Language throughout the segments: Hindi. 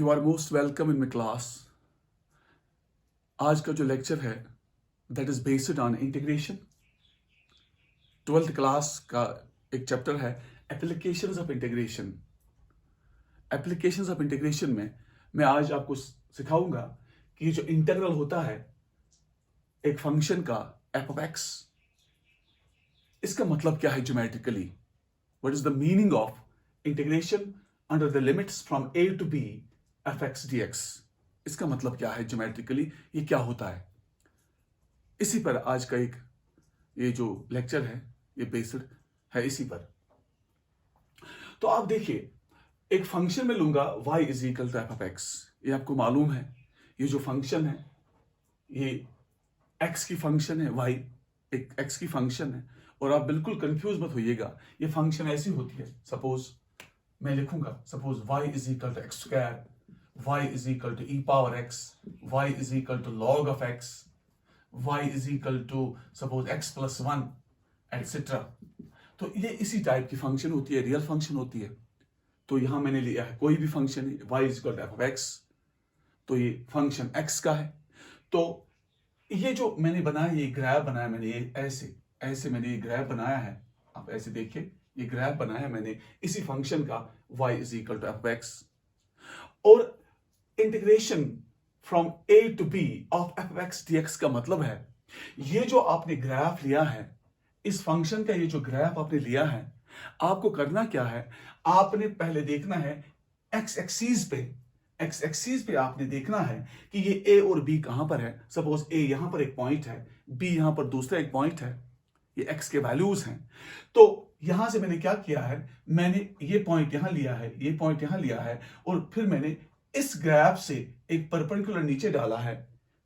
You are most welcome in my class. आज का जो लेक्चर है that is based on integration. 12th class का एक चैप्टर है applications of integration. Applications of integration में मैं आज आपको सिखाऊंगा कि जो इंटीग्रल होता है एक फंक्शन का एफ ऑफ एक्स, इसका मतलब क्या है geometrically. What is the meaning of integration under the limits from a to b f x d x. इसका मतलब क्या है ज्योमेट्रिकली, ये क्या होता है। इसी पर आज का एक ये जो लेक्चर है ये बेस्ड है इसी पर। तो आप देखिए, एक फंक्शन में लूंगा y is equal to F of x. ये आपको मालूम है, ये जो फंक्शन है ये x की फंक्शन है, y एक x की फंक्शन है। और आप बिल्कुल कंफ्यूज मत होइएगा, ये फंक्शन ऐसी होती है। सपोज मैं लिखूंगा, suppose y is equal to x square, y is equal to e power x, y is equal to log of x, y is equal to suppose x plus 1 etcetera. तो ये इसी टाइप की फंक्शन होती है, रियल फंक्शन होती है। तो यहां मैंने लिया है कोई भी फंक्शन है y is equal to F of x, तो ये फंक्शन x का है। तो ये जो मैंने बनाया, ये ग्राफ बनाया मैंने, ये ऐसे मैंने ये ग्राफ बनाया है। आप ऐसे देखिए, ये ग्राफ बनाया मैंने इसी फंक्शन का y is equal to F of X. और integration from a to b of F of x dx का मतलब है ये जो आपने ग्राफ लिया है, इस फंक्शन का ये जो ग्राफ आपने लिया है, आपको करना क्या है, आपने पहले देखना है x एक्सीस पे आपने देखना है कि ये a और b कहां पर है। सपोज a यहां पर एक पॉइंट है, b यहां पर दूसरा एक पॉइंट है, ये x के वैल्यूज हैं। तो यहां से मैंने क्या किया है, मैंने ये पॉइंट यहां लिया है, ये पॉइंट यहां लिया है, और फिर मैंने इस ग्राफ से एक परपेंडिकुलर नीचे डाला है।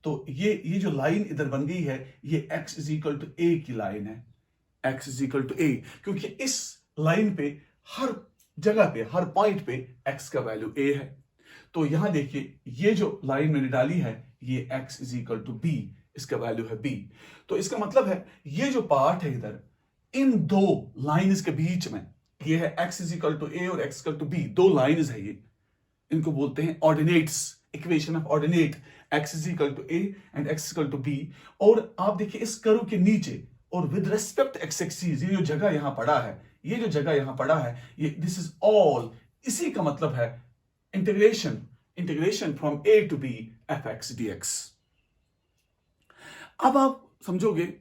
तो ये जो लाइन इधर बन गई है, ये x is equal to a की लाइन है, x is equal to a, क्योंकि इस लाइन पे हर जगह पे, हर पॉइंट पे x का वैल्यू a है। तो यहां देखिए, ये जो लाइन मैंने डाली है ये x is equal to b, इसका वैल्यू है b। तो इसका मतलब है ये जो पार्ट है इधर, इन दो लाइंस के बीच में, ये है x is equal to a और x इक्वल टू b, दो लाइंस है ये, इनको बोलते हैं ordinates, equation of ordinate, x is equal to a and x equal to b। और आप देखिए इस कर्व के नीचे और विद रेस्पेक्ट x एक्सिस, ये जो जगह यहां पड़ा है, ये जो जगह यहां पड़ा है, ये दिस इज ऑल, इसी का मतलब है integration from a to b f x dx। अब आप समझोगे,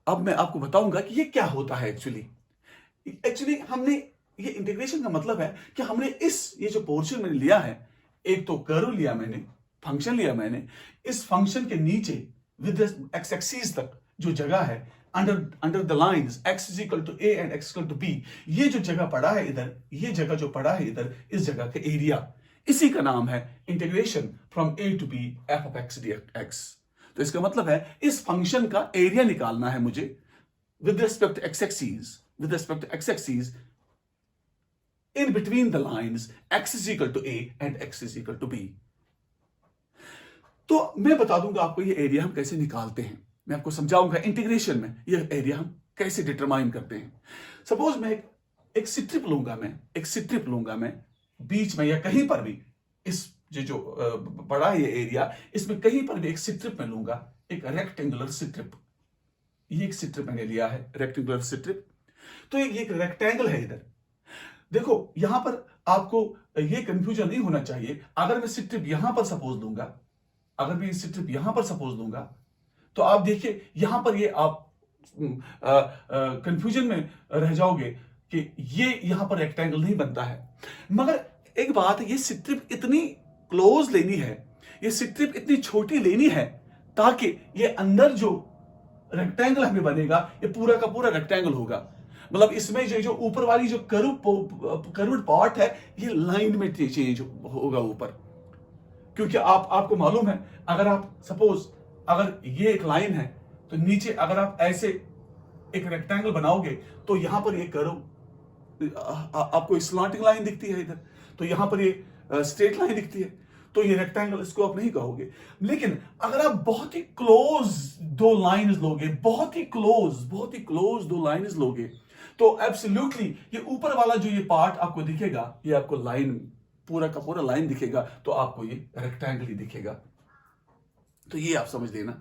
अब मैं आपको बताऊंगा कि ये क्या होता है एक्चुअली हमने ये इंटीग्रेशन का मतलब है कि हमने ये जो पोर्शन मैंने लिया है, एक तो कर्व लिया मैंने, फंक्शन लिया मैंने, इस फंक्शन के नीचे विद एक्स एक्सिस तक जो जगह है, under the lines x is equal to a and x equal to b, ये जो जगह पड़ा है इधर, ये जगह जो पड़ा है इधर, इस जगह का एरिया, इसी का नाम है integration from a to b f of x dx। तो इसका मतलब है इस फंक्शन का एरिया निकालना है मुझे with respect x axis in between the lines x is equal to a and x is equal to b। तो मैं बता दूंगा आपको ये एरिया हम कैसे निकालते हैं, मैं आपको समझाऊंगा इंटीग्रेशन में ये एरिया हम कैसे डिटरमाइन करते हैं। सपोज मैं एक स्ट्रिप लूंगा मैं बीच में या कहीं पर भी, इस जो बड़ा ये एरिया, इसमें कहीं पर भी एक स्ट्रिप में लूंगा, एक रेक्टेंगुलर स्ट्रिप। ये एक स्ट्रिप मैंने लिया है, रेक्टेंगुलर स्ट्रिप। तो ये एक रेक्टेंगल है इधर। देखो यहां पर आपको ये कंफ्यूजन नहीं होना चाहिए। अगर मैं स्ट्रिप यहां पर सपोज दूंगा, तो आप देखिए यहां पर ये आप कंफ्यूजन में रह जाओगे कि ये यहां पर रेक्टेंगल नहीं बनता है। मगर एक बात है, ये स्ट्रिप इतनी क्लोज लेनी है, ये स्ट्रिप इतनी छोटी लेनी है, ताकि ये अंदर जो रेक्टेंगल हमें बनेगा ये पूरा का पूरा रेक्टेंगल होगा। मतलब इसमें जो ऊपर वाली जो कर्व्ड पार्ट है, ये लाइन में चेंज होगा ऊपर, क्योंकि आपको मालूम है, अगर आप सपोज अगर ये एक लाइन है, तो नीचे अगर आप ऐसे एक रेक्टेंगल बनाओगे, तो यहां पर ये कर्व आपको स्लॉटिंग लाइन दिखती है इधर, तो यहां पर ये स्ट्रेट लाइन दिखती है, तो ये रेक्टेंगल, इसको आप नहीं कहोगे। लेकिन अगर आप बहुत ही क्लोज दो लाइंस लोगे, बहुत ही क्लोज दो लाइंस लोगे, तो एब्सोल्युटली ये ऊपर वाला जो ये पार्ट आपको दिखेगा, ये आपको लाइन पूरा का पूरा लाइन दिखेगा तो आपको ये रेक्टेंगल ही दिखेगा। तो ये आप समझ लेना।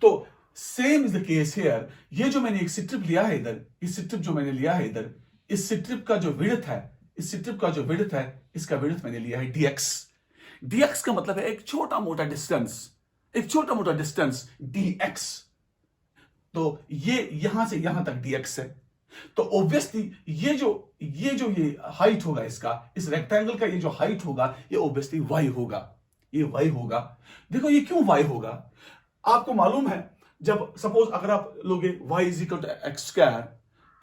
तो same is the case here. ये जो मैंने एक स्ट्रिप लिया है इधर, इस स्ट्रिप जो मैंने लिया है इधर, इस स्ट्रिप का जो विड्थ है, इस स्ट्रिप का जो विड्थ है, इसका विड्थ मैंने लिया है dx। dx का मतलब है एक छोटा मोटा डिस्टेंस, एक छोटा मोटा डिस्टेंस dx। तो ये यहां से यहां तक dx है। तो ऑब्वियसली ये हाइट होगा इसका, इस रेक्टेंगल का ये जो हाइट होगा ये ऑब्वियसली y होगा, ये y होगा। देखो ये क्यों y होगा, आपको मालूम है जब सपोज अगर आप लोगे y is equal to x square,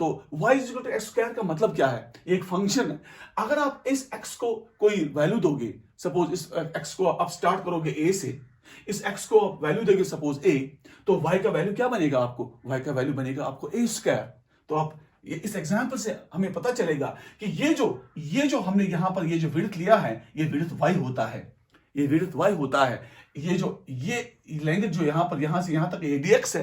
तो y is equal to x square का मतलब क्या है, एक फंक्शन है। अगर आप इस x को कोई वैल्यू दोगे, सपोज इस x को आप स्टार्ट करोगे a से, इस x को आप वैल्यू दोगे सपोज a, तो y का वैल्यू क्या बनेगा आपको, y का वैल्यू बनेगा आपको a स्क्वायर। तो आप इस एग्जाम्पल से हमें पता चलेगा कि ये जो हमने यहां पर ये जो विड्थ लिया है, ये विड्थ y होता है, ये विड्थ y होता है। ये लेंथ जो यहां पर यहां से यहां तक ये dx है,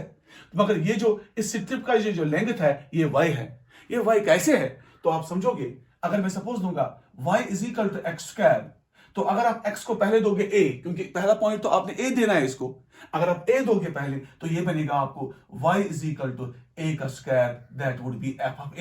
मगर ये जो इस स्ट्रिप का जो लेंथ है ये y है। ये y कैसे है तो आप समझोगे। अगर मैं सपोज दूंगा y is equal to x square, तो अगर आप x को पहले दोगे a, क्योंकि पहला पॉइंट तो आपने a देना है इसको, अगर आप a दोगे पहले तो ये बनेगा आपको y is equal to a का square, that would be f of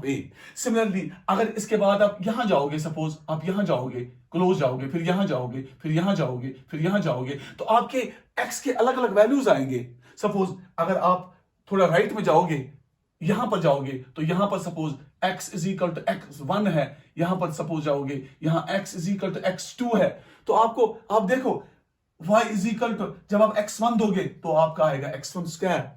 a। Similarly अगर इसके बाद आप यहां जाओगे, सपोज आप यहां जाओगे, क्लोज जाओगे, फिर यहां जाओगे, फिर यहां जाओगे, फिर यहां जाओगे, तो आपके x के अलग अलग वैल्यूज आएंगे। सपोज अगर आप थोड़ा राइट में जाओगे, यहां पर जाओगे, तो यहां पर suppose x is equal to x1 है, यहां पर सपोज जाओगे, यहां x is equal to x2 है, तो आपको आप देखो y इज इक्वल टू, जब आप x1 दोगे तो आपका आएगा x1 स्क्वायर।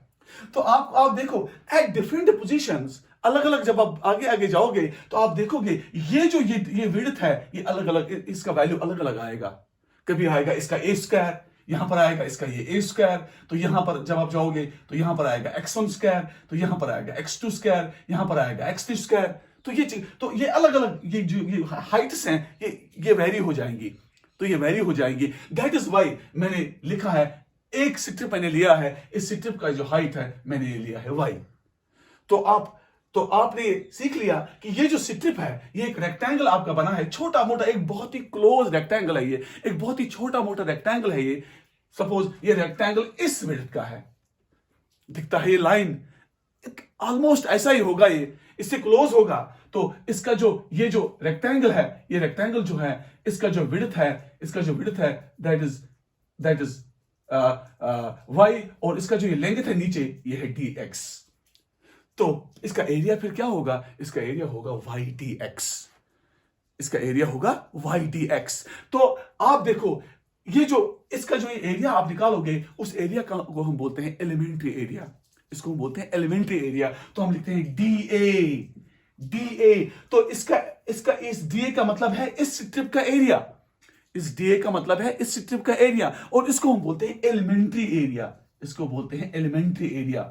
तो आप देखो एट डिफरेंट पोजीशंस, अलग अलग जब आप आगे आगे जाओगे तो आप देखोगे ये विड्थ है, ये अलग अलग, इसका वैल्यू अलग अलग आएगा। कभी आएगा इसका a स्क्वायर, यहां पर आएगा इसका ये a स्क्वायर, तो यहां पर जब आप जाओगे तो यहां पर आएगा x1 स्क्वायर, तो यहां पर आएगा x2 स्क्वायर, यहां पर आएगा x3 स्क्वायर। तो ये अलग अलग ये हाइट्स हैं, ये वेरी हो जाएंगी, तो ये वेरी हो जाएंगी। दैट इज वाई मैंने लिखा है, एक स्ट्रिप मैंने लिया है, इस स्ट्रिप का जो हाइट है मैंने ये लिया है y। तो आपने सीख लिया कि ये जो स्ट्रिप है ये एक रेक्टेंगल आपका बना है, छोटा मोटा, एक बहुत ही क्लोज रेक्टेंगल है, ये एक बहुत ही छोटा मोटा रेक्टेंगल है। ये सपोज ये रेक्टेंगल इस विड्थ का है, दिखता है ये लाइन ऑलमोस्ट ऐसा ही होगा, ये इससे क्लोज होगा। तो इसका ये जो रेक्टेंगल है, ये रेक्टेंगल जो है, इसका जो विड्थ है दैट इज y, और इसका जो ये लेंथ है नीचे ये है dx। तो इसका एरिया फिर क्या होगा, इसका एरिया होगा y dx, इसका एरिया होगा y dx। तो आप देखो इसका जो एरिया आप निकालोगे, उस एरिया को हम बोलते हैं एलिमेंट्री एरिया, इसको हम बोलते हैं एलिमेंट्री एरिया। तो हम लिखते हैं dA। तो इसका इस dA का मतलब है इस स्ट्रिप का एरिया, इस dA का मतलब है इस स्ट्रिप का एरिया, और इसको हम बोलते हैं एलिमेंट्री एरिया, इसको बोलते हैं एलिमेंट्री एरिया।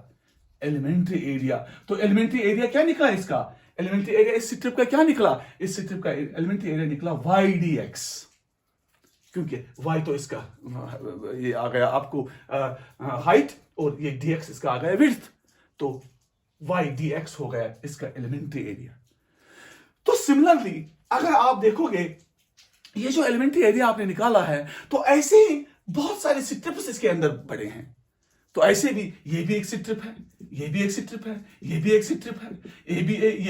तो एलिमेंट्री एरिया क्या निकला इसका, एलिमेंट्री एरिया इस स्ट्रिप का क्या निकला, इस स्ट्रिप का एलिमेंट्री एरिया निकला y dx, क्योंकि y तो इसका ये आ गया आपको हाइट, और ये dx इसका आ गया विड्थ, तो y dx हो गया इसका एलिमेंट्री एरिया। तो सिमिलरली अगर आप देखोगे ये जो एलिमेंट्री एरिया आपने निकाला है, तो ऐसे ही बहुत सारे स्ट्रिप्स इसके अंदर पड़े हैं। तो ऐसे भी ये भी एक स्ट्रिप है, ये भी एक स्ट्रिप है, ये भी एक स्ट्रिप है, ये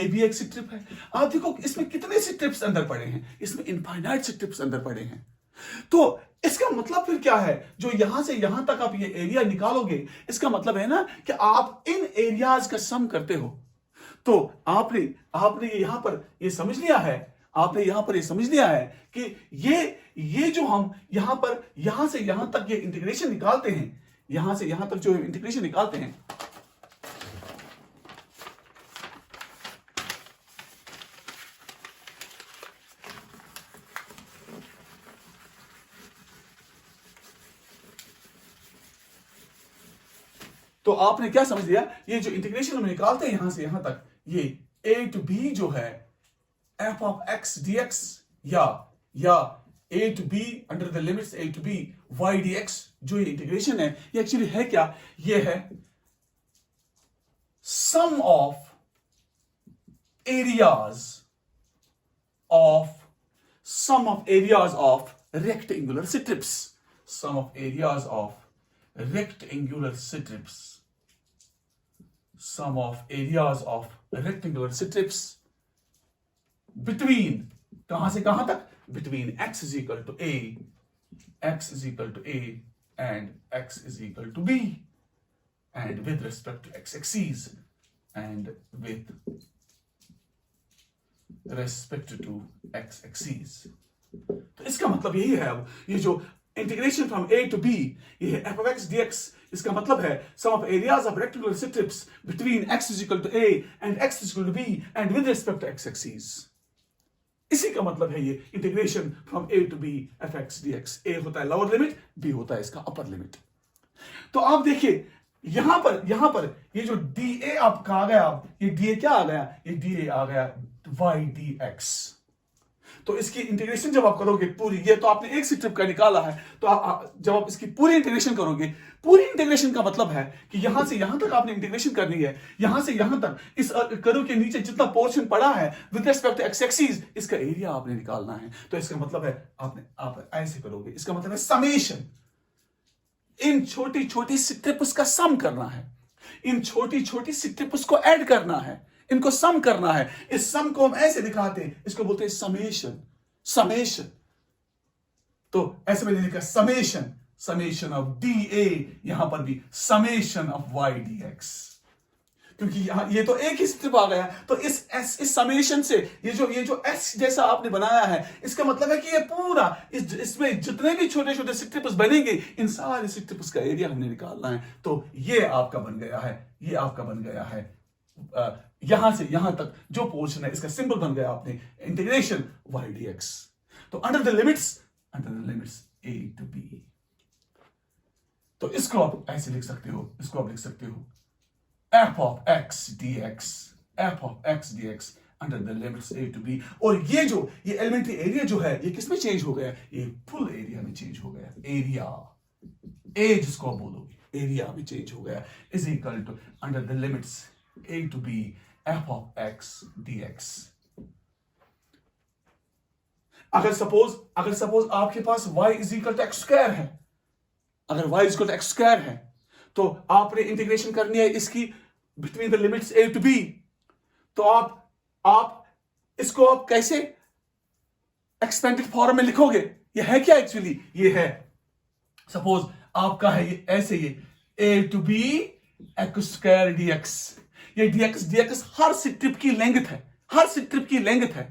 भी एक स्ट्रिप है। आप देखो इसमें कितने स्ट्रिप्स अंदर पड़े हैं, इसमें इनफाइनाइट स्ट्रिप्स अंदर पड़े हैं। तो इसका मतलब फिर क्या है, जो यहां से यहां तक आप ये एरिया निकालोगे, इसका मतलब है ना कि आप इन एरियाज का सम करते हो। तो आपने यहां पर ये समझ लिया है, आपने यहां पर ये समझ लिया है कि ये जो हम यहां से यहां तक ये इंटीग्रेशन निकालते हैं, यहां से यहां तक जो इंटीग्रेशन निकालते हैं, तो आपने क्या समझ लिया, ये जो इंटीग्रेशन हम निकालते हैं यहां से यहां तक, ये a to b जो है f of x dx, या a to b under the limits a to b y dx, जो ये इंटीग्रेशन है ये एक्चुअली है क्या, ये है sum of areas of sum of areas of rectangular strips. Sum of areas of rectangular strips. Sum of areas of rectangular strips between, कहां से कहां तक? Between x is equal to a, x is equal to a, and x is equal to b, and with respect to x axis, and with respect to x axis. तो इसका मतलब यही है, अब ये जो integration from a to b, ये f of x dx, इसका मतलब है sum of areas of rectangular strips between x is equal to a and x is equal to b and with respect to x axis. इसी का मतलब है ये integration from a to b f x dx. a होता है लोअर लिमिट, b होता है इसका अपर लिमिट. तो आप देखिए यहां पर ये जो dA आपका आ गया, ये dA क्या आ गया? ये dA आ गया y dx. तो इसकी इंटीग्रेशन जब आप करोगे पूरी, ये तो आपने एक स्ट्रिप का निकाला है, तो जब आप इसकी पूरी इंटीग्रेशन करोगे, पूरी इंटीग्रेशन का मतलब है कि यहां से यहां तक आपने इंटीग्रेशन करनी है, यहां से यहां तक इस कर्व के नीचे जितना पोर्शन पड़ा है with respect to x axis, इसका एरिया आपने निकालना है. तो इसका मतलब है आप ऐसे करोगे, इसका मतलब है समेशन. इन छोटी छोटी स्ट्रिप्स का सम करना है, इन छोटी छोटी स्ट्रिप्स को ऐड करना है, इनको सम करना है. इस सम को हम ऐसे दिखाते हैं, इसको बोलते हैं समेशन. समेशन, तो ऐसे मैंने लिखा समेशन, समेशन ऑफ dA, यहां पर भी समेशन ऑफ y dx, क्योंकि यहां ये तो एक ही स्ट्रिप आ गया. तो इस समेशन से ये जो s जैसा आपने बनाया है, इसका मतलब है कि ये पूरा इसमें जितने भी छोटे छोटे स्ट्रिप्स बनेंगे, इन सारे स्ट्रिप्स का एरिया हमने निकालना है. तो ये आपका बन गया है, ये आपका बन गया है यहां से यहां तक जो पोर्शन है, इसका सिंबल बन गया आपने इंटीग्रेशन y dx. तो under the limits a to b. तो इसको आप ऐसे लिख सकते हो, इसको आप लिख सकते हो f of x dx, f of x dx under the limits a to b. और ये एलिमेंट्री एरिया जो है, ये किस में चेंज हो गया? ये फुल एरिया में चेंज हो गया. एरिया, ए जिसको आप बोलोगे, एरिया में चेंज हो गया, is equal to under the limits a to b f of x dx. अगर सपोज आपके पास y is equal to x square है, अगर y is equal to x square है, तो आपने इंटीग्रेशन करनी है इसकी between the limits a to b. तो आप इसको आप कैसे एक्सपेंडेड फॉर्म में लिखोगे? ये है क्या एक्चुअली? ये है, सपोज आपका है ये ऐसे, ये a to b x square dx. ये dx हर स्ट्रिप की लेंथ है, हर स्ट्रिप की लेंथ है.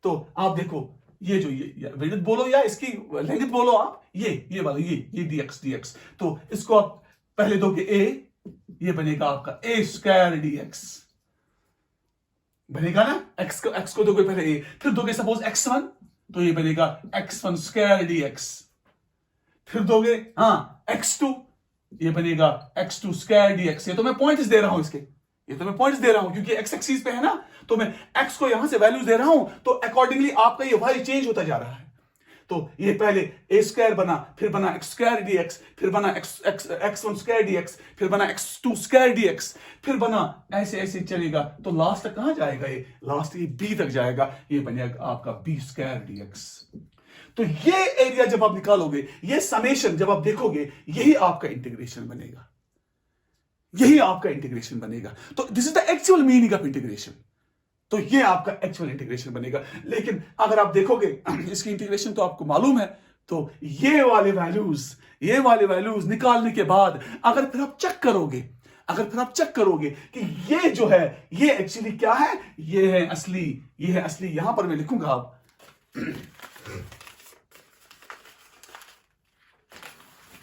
तो आप देखो, ये जो ये विड्थ बोलो या इसकी लेंथ बोलो आप, ये वाला ये dx. तो इसको आप पहले दोगे a, ये बनेगा आपका a स्क्वायर dx बनेगा ना. x को दोगे पहले a, फिर दोगे सपोज x1, तो ये बनेगा x1 स्क्वायर dx. फिर दोगे x2, ये बनेगा x2 स्क्वायर dx. ये तो मैं पॉइंट्स दे रहा हूं इसके, ये तो मैं पॉइंट्स दे रहा हूं क्योंकि x एक्सिस पे है ना, तो मैं x को यहां से वैल्यूज दे रहा हूं, तो अकॉर्डिंगली आपका ये y चेंज होता जा रहा है. तो ये पहले a स्क्वायर बना, फिर बना x स्क्वायर dx, फिर बना x1 स्क्वायर dx, फिर बना x2 स्क्वायर dx, फिर बना ऐसे चलेगा. तो लास्ट तक कहां जाएगा? ये लास्ट ये b तक जाएगा, ये बनेगा आपका b स्क्वायर dx. तो ये एरिया जब आप निकालोगे, ये समेशन जब आप देखोगे, यही आपका इंटीग्रेशन बनेगा, यही आपका इंटीग्रेशन बनेगा. तो this is the actual meaning of integration. तो ये आपका एक्चुअल इंटीग्रेशन बनेगा. लेकिन अगर आप देखोगे इसकी इंटीग्रेशन तो आपको मालूम है, तो ये वाले वैल्यूज निकालने के बाद अगर फिर आप चेक करोगे कि ये जो है, ये एक्चुअली क्या है, ये है असली. यहां पर मैं लिखूंगा आप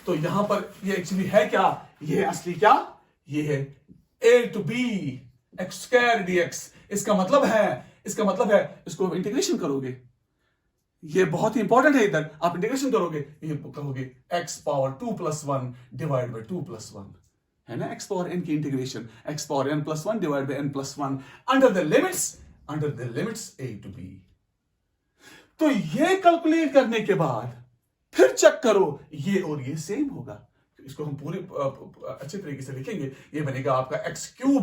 तो यहां पर ये एक्चुअली है क्या, ये है असली क्या, ये है a to b x square dx. इसका मतलब है इसको इंटीग्रेशन करोगे, ये बहुत ही इंपॉर्टेंट है. इधर आप इंटीग्रेशन करोगे, ये कहोगे x पावर 2+1 डिवाइड बाय 2+1 है ना, x पावर n की integration, x power n+1 divide by n+1 under the limits a to b. तो ये कैलकुलेट करने के बाद फिर चेक करो, ये और ये सेम होगा. इसको हम पूरे अच्छे तरीके से लिखेंगे. ये बनेगा आपका x³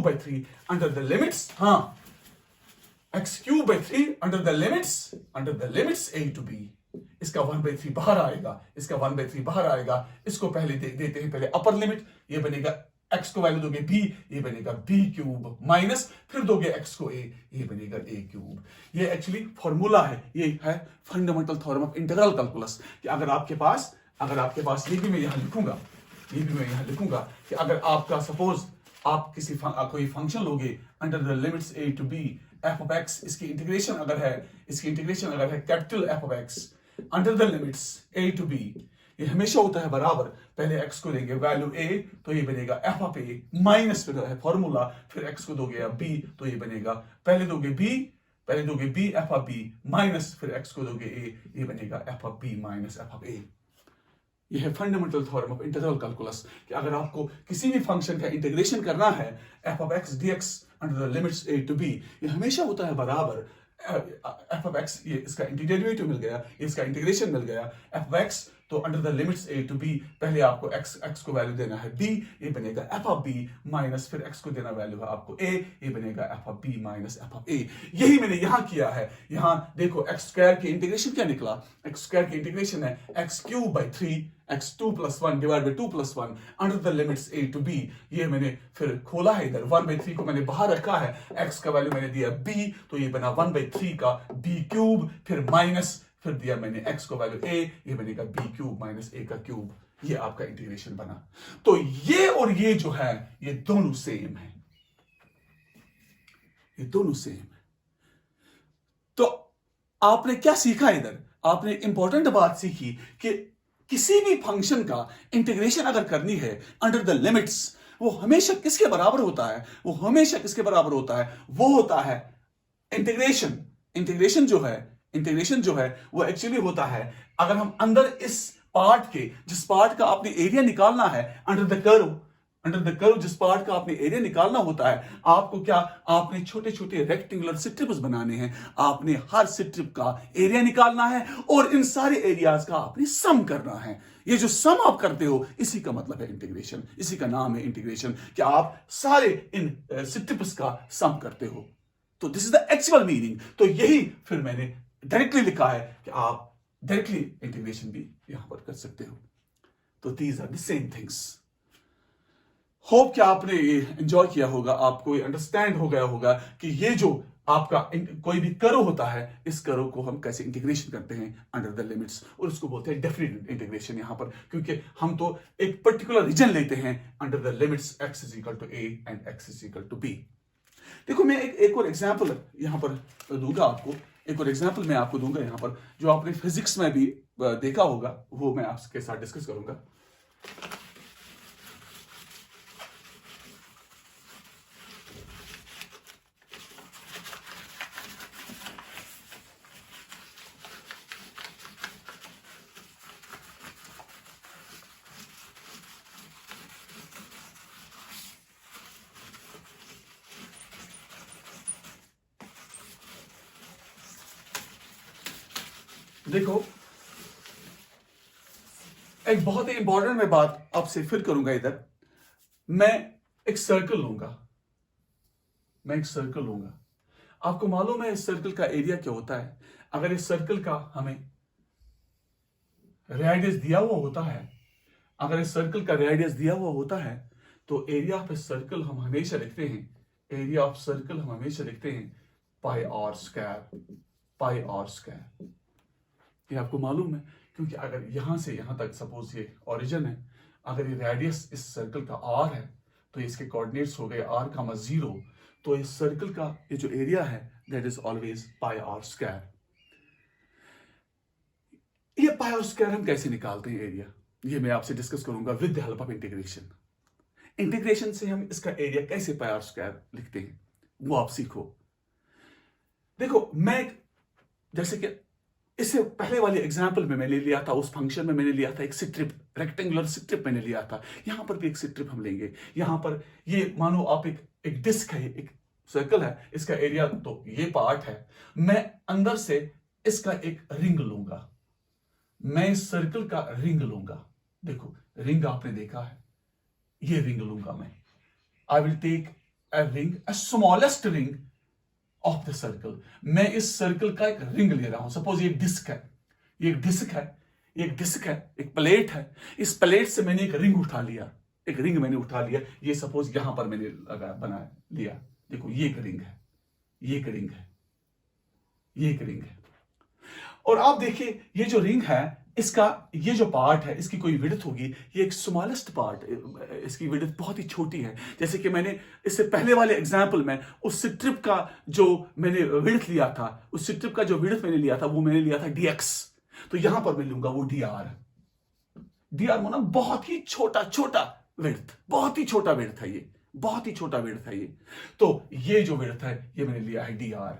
by 3 under the limits x cube by 3 under the limits a to b. इसका 1/3 बाहर आएगा, इसका 1/3 बाहर आएगा। इसको पहले देते हैं पहले अपर लिमिट, ये बनेगा x को वैल्यू दोगे b, ये बनेगा b क्यूब माइनस फिर दोगे x को a, ये बनेगा a क्यूब। ये एक्चुअली फॉर्मूला है, ये है fundamental theorem of integral calculus कि अगर आपके पास ये भी मैं यहां लिखूंगा कि अगर आपका सपोज आप कोई फंक्शन लोगे under the limits a to b f of x, इसकी इंटीग्रेशन अगर है capital f of x under the limits a to b, ये हमेशा होता है बराबर, पहले x को देंगे वैल्यू a तो ये बनेगा f ऑफ a माइनस फिर है फॉर्मूला, फिर x को दोगे b तो ये बनेगा पहले दोगे b f of b minus फिर x को दोगे a, ये बनेगा f of b minus f of a। ये है fundamental theorem of integral calculus कि अगर आपको किसी भी फंक्शन का इंटीग्रेशन करना है f of x dx under the limits a to b, ये हमेशा होता है बराबर f ऑफ x, ये इसका इंटीग्रेटिव मिल गया, इसका इंटीग्रेशन मिल गया f ऑफ x तो under the limits a to b पहले आपको x को वैल्यू देना है b, ये बनेगा f ऑफ b माइनस फिर x को देना वैल्यू है आपको a, ये बनेगा f of b minus f of a। यही मैंने यहां किया है। यहां देखो x स्क्वायर की इंटीग्रेशन क्या निकला, x स्क्वायर की इंटीग्रेशन है x cube by 3 x2 plus 1 divide by 2 plus 1 under the limits a to b। ये मैंने फिर खोला है इधर 1/3 को मैंने बाहर रखा है, x का वैल्यू मैंने दिया b तो ये बना 1/3 का b क्यूब, फिर माइनस फिर दिया मैंने x को वैल्यू a, ये बनेगा b क्यूब माइनस a का क्यूब। ये आपका इंटीग्रेशन बना। तो ये और ये जो है ये दोनों सेम है, ये दोनों सेम है। तो आपने क्या सीखा इधर, आपने इंपॉर्टेंट बात सीखी कि किसी भी फंक्शन का इंटीग्रेशन अगर करनी है अंडर द लिमिट्स, वो हमेशा किसके बराबर होता है, वो हमेशा किसके बराबर होता है, वो होता है इंटीग्रेशन। इंटीग्रेशन जो है वो एक्चुअली होता है अगर हम अंदर इस पार्ट के, जिस पार्ट का आपने एरिया निकालना है अंडर द कर्व जिस पार्ट का आपने एरिया निकालना होता है, आपको क्या, आपने छोटे छोटे रेक्टेंगुलर स्ट्रिप्स बनाने हैं, आपने हर स्ट्रिप का एरिया निकालना है और इन सारे एरियाज का आपने सम करना है। ये जो सम आप करते हो इसी का मतलब है इंटीग्रेशन, इसी का नाम है इंटीग्रेशन कि आप सारे इन स्ट्रिप्स का सम करते हो। तो this is the actual meaning. तो यही फिर मैंने डायरेक्टली लिखा है कि आप डायरेक्टली इंटीग्रेशन भी यहां पर कर सकते हो। तो these are the same things. Hope कि आपने ये एंजॉय किया होगा, आपको ये अंडरस्टैंड हो गया होगा कि ये जो आपका कोई भी कर्व होता है, इस कर्व को हम कैसे इंटीग्रेशन करते हैं अंडर द लिमिट्स, और उसको बोलते हैं डेफिनेट इंटीग्रेशन यहां पर, क्योंकि हम तो एक पर्टिकुलर रीजन लेते हैं under the limits x is equal to a and x is equal to b। देखो मैं एक और एग्जाम्पल यहां पर दूंगा आपको, एक और एग्जाम्पल मैं आपको दूंगा यहां पर जो आपने फिजिक्स में भी देखा होगा, वो मैं आपके साथ डिस्कस करूंगा। देखो एक बहुत ही इंपॉर्टेंट मैं बात आपसे फिर करूंगा इधर। मैं एक सर्कल लूंगा, आपको मालूम है इस सर्कल का एरिया क्या होता है। अगर इस सर्कल का हमें रेडियस दिया हुआ होता है, अगर इस सर्कल का रेडियस दिया हुआ होता है तो एरिया ऑफ सर्कल हम हमेशा लिखते हैं, एरिया ऑफ सर्कल हम हमेशा लिखते हैं पाई आर स्क्वायर। ये आपको मालूम है क्योंकि अगर यहां से यहां तक सपोज ये ओरिजिन है, अगर ये रेडियस इस सर्कल का r है तो इसके कोऑर्डिनेट्स हो गए r, 0, तो इस सर्कल का ये जो एरिया है that is always pi are square. ये पाई आर स्क्वायर हम कैसे निकालते हैं एरिया, ये मैं आपसे डिस्कस करूंगा with the help of integration से हम इसका एरिया कैसे पाई आर स्क्वायर लिखते हैं वो आप सीखो। देखो मैं जैसे कि इससे पहले वाले एग्जाम्पल में मैंने लिया था, उस फंक्शन में मैंने लिया था एक स्ट्रिप, रेक्टेंगुलर स्ट्रिप मैंने लिया था। यहां पर भी एक स्ट्रिप हम लेंगे। यहां पर ये मानो आप एक डिस्क है, एक सर्कल है, इसका एरिया तो ये पार्ट है, मैं अंदर से इसका एक रिंग लूंगा, मैं इस सर्कल का रिंग लूंगा। देखो रिंग आपने देखा है, ये रिंग लूंगा मैं। I will take a ring, a smallest ring of the circle. मैं इस सर्कल का एक रिंग ले रहा हूं। सपोज ये डिस्क है, ये एक डिस्क है, एक डिस्क है, एक प्लेट है। इस प्लेट से मैंने एक रिंग उठा लिया, एक रिंग मैंने उठा लिया। ये सपोज यहां पर मैंने लगा बना लिया। देखो ये एक रिंग है, ये एक रिंग है, ये एक रिंग है। और आप देखिए ये जो रिंग है, इसका ये जो पार्ट है, इसकी कोई विड्थ होगी, ये एक स्मॉलेस्ट पार्ट, इसकी विड्थ बहुत ही छोटी है। जैसे कि मैंने इससे पहले वाले एग्जांपल में उस स्ट्रिप का जो मैंने विड्थ लिया था, उस स्ट्रिप का जो विड्थ मैंने लिया था वो मैंने लिया था dx। तो यहां पर मैं लूंगा वो dr। dr मतलब बहुत ही छोटा छोटा विड्थ, बहुत ही छोटा विड्थ है ये, बहुत ही छोटा विड्थ है ये। तो ये जो विड्थ है ये मैंने लिया है dr,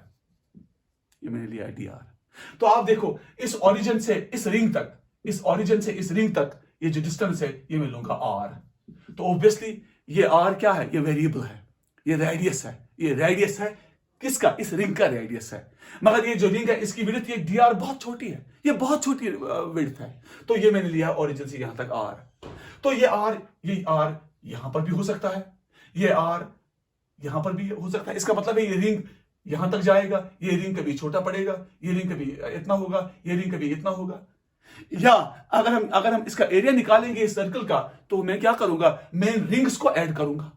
ये मैंने लिया है dr। तो आप देखो इस ओरिजिन से इस रिंग तक, इस ओरिजिन से इस रिंग तक ये जो डिस्टेंस है ये मैं लूंगा r। तो ऑब्वियसली ये r क्या है, ये वेरिएबल है, ये रेडियस है, ये रेडियस है किसका, इस रिंग का रेडियस है। मगर ये जो रिंग है इसकी विड्थ ये dr बहुत छोटी है, ये बहुत छोटी विड्थ है। तो ये मैंने लिया ओरिजिन से यहां तक r। तो ये r यहां पर भी हो सकता है, ये r यहां पर भी हो सकता है। इसका मतलब है ये रिंग यहां तक जाएगा, ये रिंग कभी छोटा पड़ेगा, ये रिंग कभी इतना होगा, ये रिंग कभी इतना होगा। या अगर हम इसका एरिया निकालेंगे इस सर्कल का, तो मैं क्या करूंगा, मेन रिंग्स को ऐड करूंगा,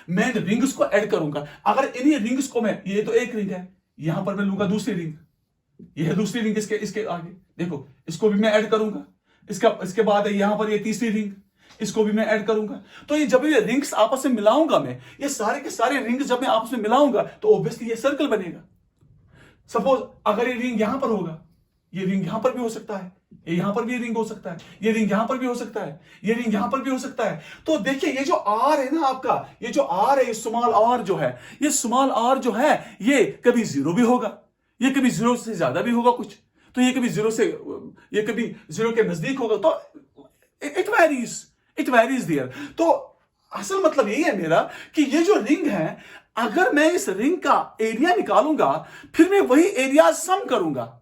मेन रिंग्स को ऐड करूंगा। अगर इन्हीं रिंग्स को मैं, ये तो एक रिंग है, यहां पर मैं लूंगा दूसरी रिंग, ये है दूसरी रिंग, इसके आगे देखो, इसको भी मैं ऐड करूंगा, इसके बाद है यहां पर ये तीसरी रिंग, इसको भी मैं ऐड करूंगा। तो ये जब ये रिंग्स आपस में मिलाऊंगा मैं, ये सारे के सारे रिंग्स जब मैं आपस में मिलाऊंगा तो ऑब्वियसली ये सर्कल बनेगा। सपोज अगर ये रिंग यहां पर होगा, ये रिंग यहां पर भी हो सकता है, ये यहां पर भी रिंग हो सकता है, ये रिंग यहां पर भी हो सकता है, ये रिंग यहां पर भी हो सकता है। तो देखिए ये जो आर है ना आपका, ये जो आर है, ये स्मॉल आर जो है, ये स्मॉल आर जो है ये कभी 0 भी होगा, ये कभी 0 से ज्यादा भी होगा कुछ, तो ये कभी 0 से, ये कभी 0 के नजदीक होगा। तो इट वेरीज देयर। तो असल मतलब यही है मेरा कि ये जो रिंग है, अगर मैं इस रिंग का एरिया निकालूंगा फिर मैं वही एरिया सम करूंगा।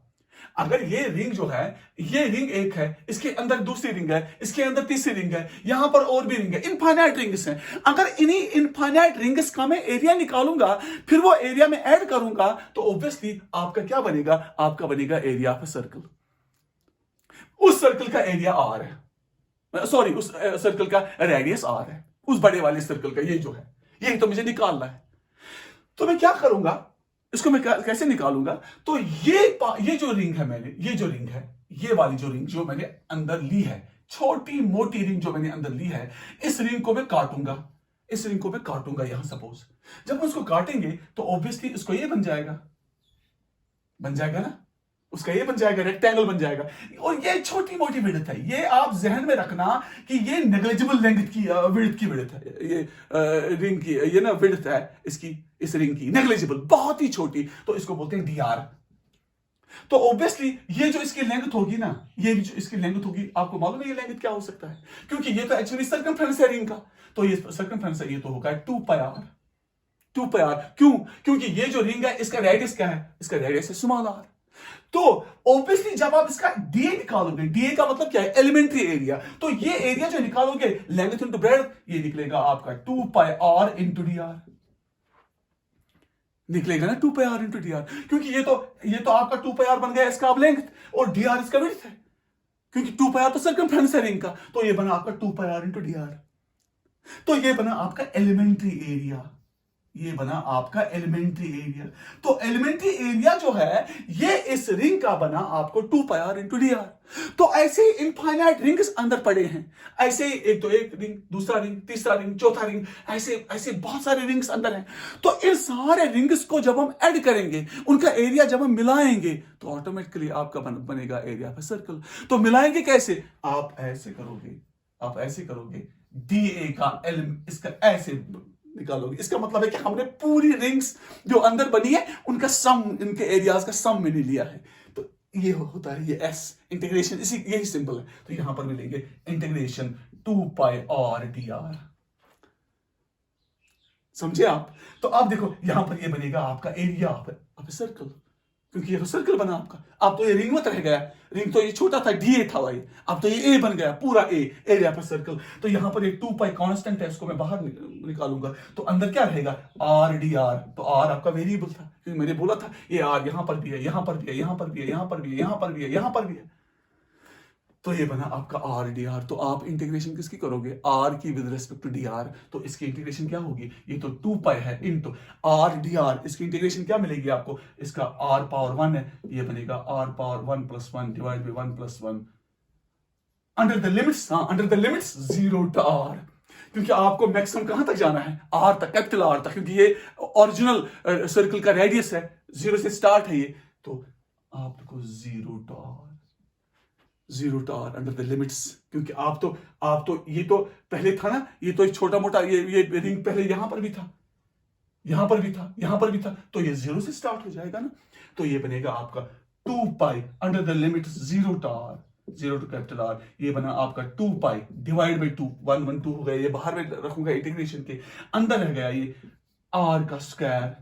अगर ये रिंग जो है, ये रिंग एक है, इसके अंदर दूसरी रिंग है, इसके अंदर तीसरी रिंग है, यहां पर और भी रिंग है, इनफाइनाइट रिंग्स हैं। अगर इन्हीं इनफाइनाइट रिंग्स का मैं एरिया निकालूंगा फिर वो एरिया में ऐड करूंगा तो ऑब्वियसली आपका क्या बनेगा, आपका बनेगा एरिया ऑफ सर्कल। उस सर्कल का एरिया आर है, सॉरी उस सर्कल का रेडियस आर है, उस बड़े वाले सर्कल का ये जो है, यही तो मुझे निकालना है। तो मैं क्या करूंगा, इसको मैं कैसे निकालूंगा। तो ये जो रिंग है, मैंने ये जो रिंग है, ये वाली जो रिंग जो मैंने अंदर ली है, छोटी मोटी रिंग जो मैंने अंदर ली है, इस रिंग को मैं काटूंगा, इस रिंग को मैं काटूंगा यहां। सपोज जब हम उसको काटेंगे तो ऑब्वियसली इसको ये बन जाएगा ना, उसका ये बन जाएगा, रेक्टेंगल बन जाएगा। और ये छोटी मोटी विड्थ है, ये आप जहन में रखना कि ये नेग्लिजिबल लेंथ की विड्थ की विड्थ है, ये रिंग की ये ना विड्थ है इसकी, इस रिंग की नेग्लिजिबल, बहुत ही छोटी, तो इसको बोलते हैं dr। तो ऑब्वियसली ये जो इसकी लेंथ होगी ना, ये भी जो इसकी लेंथ होगी, आपको मालूम है ये लेंथ क्या हो सकता है, क्योंकि ये तो एक्चुअली सर्कमफ्रेंस है रिंग का, तो ये सर्कमफ्रेंस है, ये तो होगा 2πr। क्यों, क्योंकि ये जो रिंग है इसका रेडियस क्या है, इसका रेडियस है स्मॉल r। तो ऑब्वियसली जब आप इसका डीए निकालोगे, डीए का मतलब क्या है, एलिमेंट्री एरिया, तो ये एरिया जो निकालोगे लेंथ इनटू ब्रेड्थ, ये निकलेगा आपका 2πr इंटू dr, निकलेगा ना 2πr इंटू dr, क्योंकि ये तो आपका 2πr बन गया इसका अब लेंथ, और dr इसका विड्थ है, क्योंकि 2πr तो सर्कमफ्रेंस है रिंग का, तो ये बना आपका 2πr इंटू dr। तो ये बना आपका एलिमेंट्री एरिया, ये बना आपका एलिमेंट्री एरिया। तो एलिमेंट्री एरिया जो है ये इस रिंग का बना आपको 2πr इंटू dr। तो ऐसे ही इनफाइनाइट रिंग्स अंदर पड़े हैं, ऐसे ही एक तो एक रिंग, दूसरा रिंग, तीसरा रिंग, चौथा रिंग, ऐसे ऐसे बहुत सारे रिंग्स अंदर हैं। तो इन सारे रिंग्स को जब हम ऐड करेंगे, उनका एरिया जब हम मिलाएंगे तो ऑटोमेटिकली आपका बनेगा एरिया ऑफ सर्कल। तो मिलाएंगे कैसे, आप ऐसे करोगे, डीए का इसका ऐसे निकालोगे। इसका मतलब है कि हमने पूरी रिंग्स जो अंदर बनी है उनका सम, इनके एरियाज का सम मैंने लिया है। तो ये होता है ये एस इंटीग्रेशन, यही सिंबल है। तो यहां पर मिलेंगे इंटीग्रेशन 2πr dr, समझे आप। तो आप देखो यहां पर ये बनेगा आपका एरिया ऑफ सर्कल, क्योंकि ये तो सर्कल बना आपका। अब तो ये रिंग मत रह गया, रिंग तो ये छोटा था, डीए था भाई, अब तो ये ए बन गया, पूरा ए एरिया पर सर्कल। तो यहां पर ये 2 पाई कांस्टेंट है, इसको मैं बाहर निकालूंगा, तो अंदर क्या रहेगा, आर डी आर। तो आर आपका वेरिएबल था, क्योंकि मैंने बोला था ये आर यहां पर भी है, यहां पर भी है, यहां पर भी है, यहां पर भी है, यहां पर भी है, यहां पर भी है। तो ये बना आपका आर डी आर। तो आप इंटीग्रेशन किसकी करोगे, आर की with respect to d r. तो इसकी इंटीग्रेशन क्या होगी, ये तो 2 पाई है इनटू आर डी आर। इसकी इंटीग्रेशन क्या मिलेगी आपको, इसका आर पावर 1 है, ये बनेगा R power 1 plus 1 divide by 1 plus 1 under the limits. हाँ, under the limits 0 to R, क्योंकि आपको मैक्सिमम कहां तक जाना है, आर तक, कैपिटल आर तक, क्योंकि ये ओरिजिनल सर्कल का रेडियस है, 0 से स्टार्ट है ये। तो आपको 0 to r, 0 to r under the limits. क्योंकि आप तो ये तो पहले था ना, ये तो एक छोटा मोटा ये रिंग पहले यहां पर भी था, यहां पर भी था, यहां पर भी था, तो ये 0 से स्टार्ट हो जाएगा ना। तो ये बनेगा आपका 2 pi under the limit 0 to r, 0 to capital r. ये बना आपका 2 पाई डिवाइड बाई 2, 1 1 2 हो गया, ये बाहर में रखूंगा इंटीग्रेशन के, अंदर रह गया ये आर का स्क्वायर,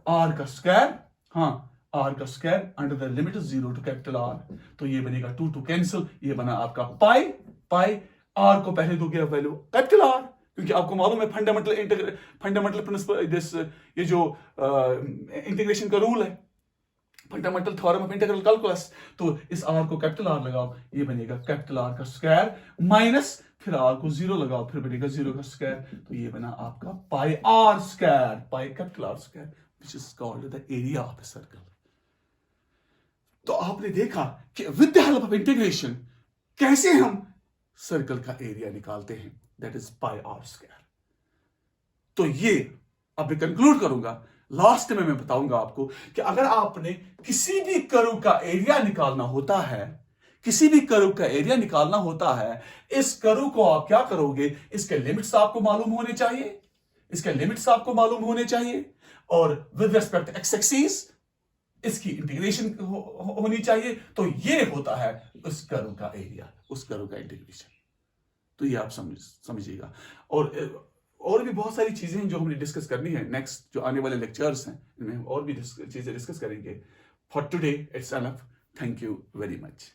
आर का स्क्वायर, हाँ आर का square under the limit 0 to capital r. तो ये बनेगा 2 टू कैंसिल, ये बना आपका पाई, पाई आर को पहले दोगे वैल्यू कैपिटल आर, क्योंकि आपको मालूम है फंडामेंटल प्रिंसिपल, दिस ये जो इंटीग्रेशन का रूल है, fundamental theorem of integral calculus. तो इस आर को कैपिटल आर लगाओ, ये बनेगा कैपिटल आर का स्क्वायर माइनस फिर आर को 0 लगाओ, फिर बनेगा 0 का स्क्वायर। तो ये बना आपका pi are square, pi capital R square, which is called the area of a circle. तो आपने देखा कि with the help of integration कैसे हम सर्कल का एरिया निकालते हैं, that is pi are square. तो ये अब मैं कंक्लूड करूंगा, लास्ट में मैं बताऊंगा आपको कि अगर आपने किसी भी कर्व का एरिया निकालना होता है, किसी भी कर्व का एरिया निकालना होता है, इस कर्व को आप क्या करोगे, इसके लिमिट्स आपको मालूम होने चाहिए, इसके लिमिट्स आपको मालूम होने चाहिए, और विद रिस्पेक्ट एक्स एक्सिस इसकी इंटीग्रेशन होनी चाहिए। तो ये होता है उस कर्व का एरिया, उस कर्व का इंटीग्रेशन। तो ये आप समझिएगा। और भी बहुत सारी चीजें हैं जो हमने डिस्कस करनी है, नेक्स्ट जो आने वाले लेक्चर्स हैं इनमें और भी चीजें डिस्कस करेंगे। For today it's enough. Thank you very much.